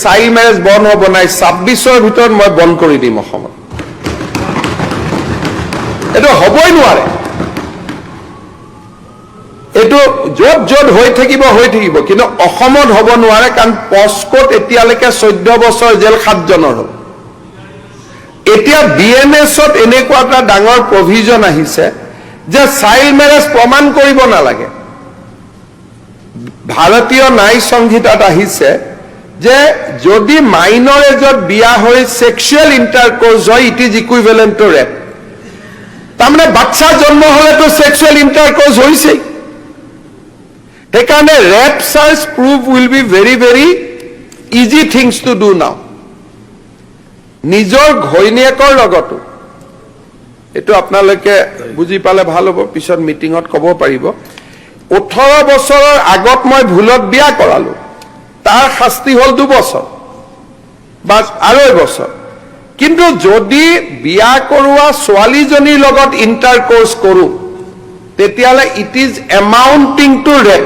child marriage বন্ধ হ'ব নাই 26ৰ ভিতৰত মই বন্ধ কৰি দিম অসমত এইটো হ'বই নোৱাৰে এইটো য'ত য'ত হৈ থাকিব কিন্তু অসমত হ'ব নোৱাৰে কাৰণ পস্কোত এতিয়ালৈকে 14 বছৰ জেল 7 জনৰ হ'ল এতিয়া বিএনএছত এনেকুৱা এটা ডাঙৰ প্ৰভিজন আহিছে যে চাইল্ড মেৰেজ প্ৰমাণ কৰিব নালাগে ভাৰতীয় ন্যায় সংহিতাত আহিছে যে যদি মাইনৰ এজত বিয়া হৈ সেক্সুৱেল ইন্টাৰকোৰ্স হয় it is equivalent to rape তাৰমানে বাচ্চা জন্ম হলেতো সেক্সুৱেল ইন্টাৰকোৰ্স হৈছে সেইকাৰণে rape charge prove will be very very easy things to do now নিজৰ ঘৈণীয়েকৰ লগতো এটো আপোনালোকে বুজি পালে ভাল হ'ব পিছত মিটিংত ক'ব পাৰিব 18 বছৰৰ আগত মই ভুলত বিয়া কৰালো তাৰ শাস্তি হ'ল 2 বছৰ বা আৰু 1 বছৰ কিন্তু যদি বিয়া কৰোৱা ছোৱালীজনীৰ লগত ইন্টাৰকোৰ্স কৰো তেতিয়ালে ইট ইজ এমাউন্টিং টু ৰেপ